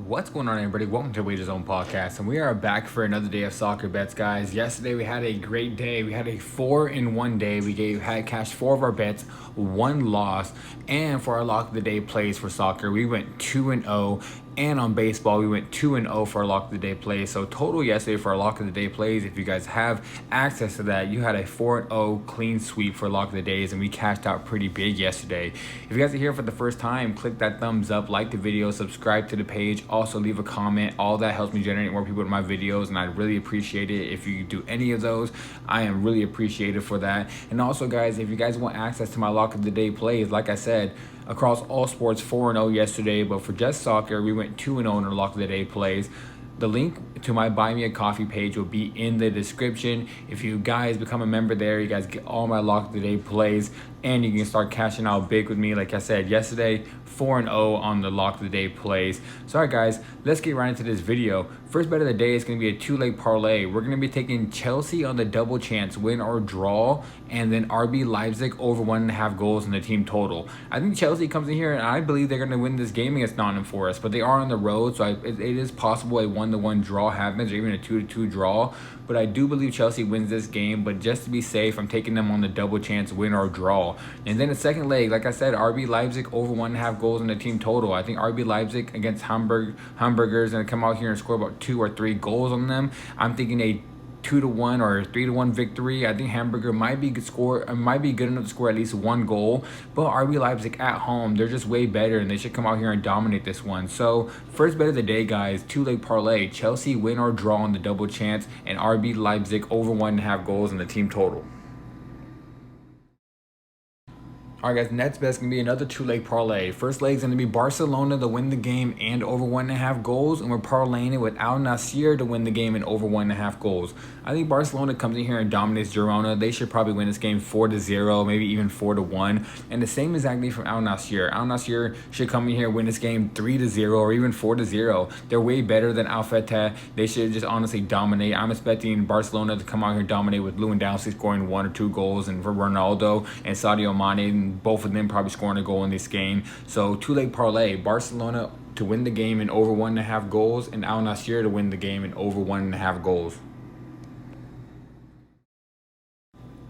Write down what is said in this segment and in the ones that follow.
What's going on, everybody? Welcome to Wager Zone Podcast, and we are back for another day of soccer bets, guys. Yesterday we had a great day. We had a 4-in-1 day. Had cashed 4 of our bets, 1 loss, and for our lock of the day plays for soccer, we went 2-0. And on baseball, we went 2-0 for our lock of the day plays. So total yesterday for our lock of the day plays, if you guys have access to that, you had a 4-0 clean sweep for lock of the days, and we cashed out pretty big yesterday. If you guys are here for the first time, click that thumbs up, like the video, subscribe to the page, also leave a comment. All that helps me generate more people to my videos, and I really appreciate it. If you do any of those, I am really appreciative for that. And also, guys, if you guys want access to my lock of the day plays, like I said, across all sports, 4-0 yesterday, but for just soccer, we went 2-0 in our lock of the day plays. The link to my Buy Me a Coffee page will be in the description. If you guys become a member there, you guys get all my lock of the day plays, and you can start cashing out big with me. Like I said yesterday, 4-0 on the lock of the day plays. So, all right, guys, let's get right into this video. First bet of the day is going to be a 2-leg parlay. We're going to be taking Chelsea on the double chance win or draw, and then RB Leipzig over 1.5 goals in the team total. I think Chelsea comes in here, and I believe they're going to win this game against Nottingham Forest, but they are on the road, so it is possible a 1-1 draw happens, or even a 2-2 draw. But I do believe Chelsea wins this game, but just to be safe, I'm taking them on the double chance win or draw. And then the second leg, like I said, RB Leipzig over 1.5 goals in the team total. I think RB Leipzig against Hamburgers going to come out here and score about 2 or 3 goals on them. I'm thinking a 2-1 or 3-1 victory. I think Hamburger might be good enough to score at least 1 goal. But RB Leipzig at home, they're just way better, and they should come out here and dominate this one. So first bet of the day, guys, 2-leg parlay: Chelsea win or draw on the double chance, and RB Leipzig over 1.5 goals in the team total. All right, guys, next bet is going to be another 2-leg parlay. First leg is going to be Barcelona to win the game and over 1.5 goals, and we're parlaying it with Nassr to win the game and over 1.5 goals. I think Barcelona comes in here and dominates Girona. They should probably win this game 4-0, maybe even 4-1. And the same exactly from Nassr. Nassr should come in here and win this game 3-0 or even 4-0. They're way better than Al Fateh. They should just honestly dominate. I'm expecting Barcelona to come out here and dominate with Lewandowski scoring 1 or 2 goals, and for Ronaldo and Sadio Mane, both of them probably scoring a goal in this game. So 2-leg parlay: Barcelona to win the game and over 1.5 goals, and Al Nassr to win the game and over 1.5 goals.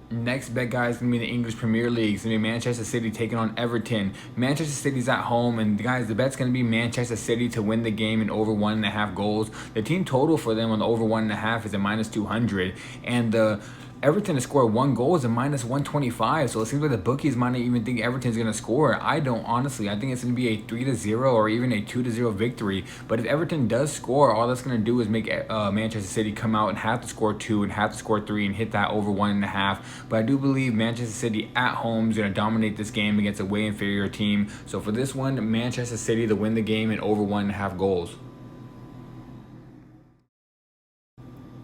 Next bet, guys, is going to be the English Premier League. It's going to be Manchester City taking on Everton. Manchester City's at home, and guys, the bet's going to be Manchester City to win the game and over 1.5 goals. The team total for them on the over 1.5 is a -200, and the Everton to score 1 goal is a -125, so it seems like the bookies might not even think Everton's going to score. I don't, honestly. I think it's going to be a 3-0 or even a 2-0 victory. But if Everton does score, all that's going to do is make Manchester City come out and have to score 2 and have to score 3 and hit that over 1.5. But I do believe Manchester City at home is going to dominate this game against a way inferior team. So for this one, Manchester City to win the game and over 1.5 goals.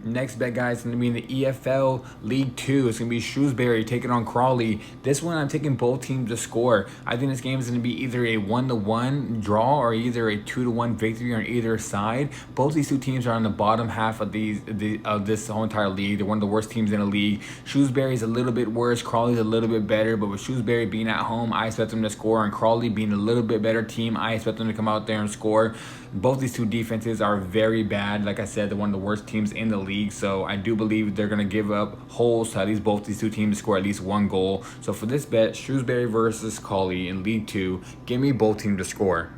Next bet, guys, is going to be in the EFL League 2. It's going to be Shrewsbury taking on Crawley. This one, I'm taking both teams to score. I think this game is going to be either a 1-1 draw or either a 2-1 victory on either side. Both these two teams are on the bottom half of this whole entire league. They're one of the worst teams in the league. Shrewsbury is a little bit worse. Crawley's a little bit better. But with Shrewsbury being at home, I expect them to score. And Crawley being a little bit better team, I expect them to come out there and score. Both these two defenses are very bad. Like I said, they're one of the worst teams in the league. So I do believe they're going to give up holes to at least both these two teams to score at least 1 goal. So for this bet, Shrewsbury versus Crawley in League 2, give me both teams to score.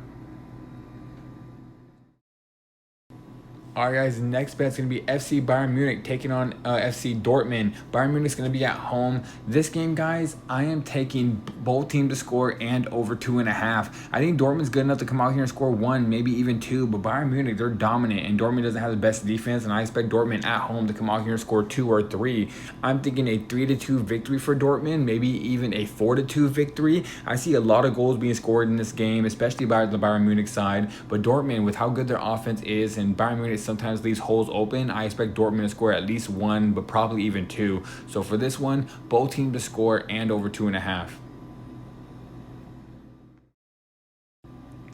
All right, guys, next bet is going to be FC Bayern Munich taking on FC Dortmund. Bayern Munich is going to be at home. This game, guys, I am taking both teams to score and over 2.5. I think Dortmund's good enough to come out here and score 1, maybe even 2, but Bayern Munich, they're dominant, and Dortmund doesn't have the best defense, and I expect Dortmund at home to come out here and score 2 or 3. I'm thinking a 3-2 victory for Dortmund, maybe even a 4-2 victory. I see a lot of goals being scored in this game, especially by the Bayern Munich side, but Dortmund, with how good their offense is, and Bayern Munich sometimes leaves holes open, I expect Dortmund to score at least 1, but probably even 2. So for this one, both teams to score and over 2.5.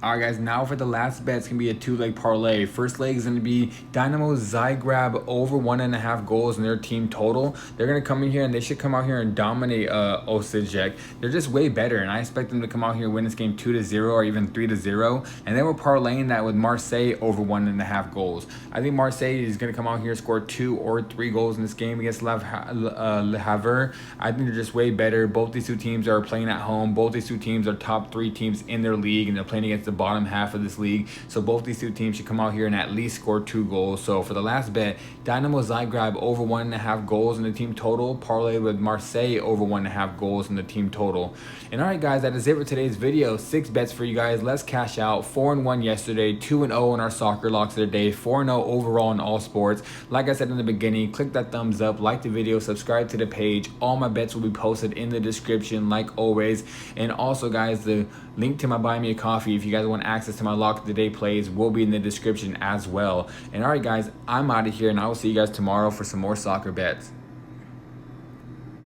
All right, guys, now for the last bet, it's going to be a two-leg parlay. First leg is going to be Dynamo Zagreb over 1.5 goals in their team total. They're going to come in here, and they should come out here and dominate Osijek. They're just way better, and I expect them to come out here and win this game 2-0 or even 3-0. And then we're parlaying that with Marseille over 1.5 goals. I think Marseille is going to come out here and score 2 or 3 goals in this game against Le Havre. I think they're just way better. Both these two teams are playing at home. Both these two teams are top 3 teams in their league, and they're playing against the bottom half of this league. So both these two teams should come out here and at least score 2 goals. So for the last bet, Dynamo Zagreb over 1.5 goals in the team total, parlay with Marseille over 1.5 goals in the team total. And all right, guys, that is it for today's video. 6 bets for you guys. Let's cash out. 4-1 yesterday, 2-0 in our soccer locks of the day, 4-0 overall in all sports. Like I said in the beginning, click that thumbs up, like the video, subscribe to the page. All my bets will be posted in the description like always. And also, guys, the link to my Buy Me a Coffee, if you guys want access to my Lock of the Day plays, will be in the description as well. And all right, guys, I'm out of here, and I will see you guys tomorrow for some more soccer bets.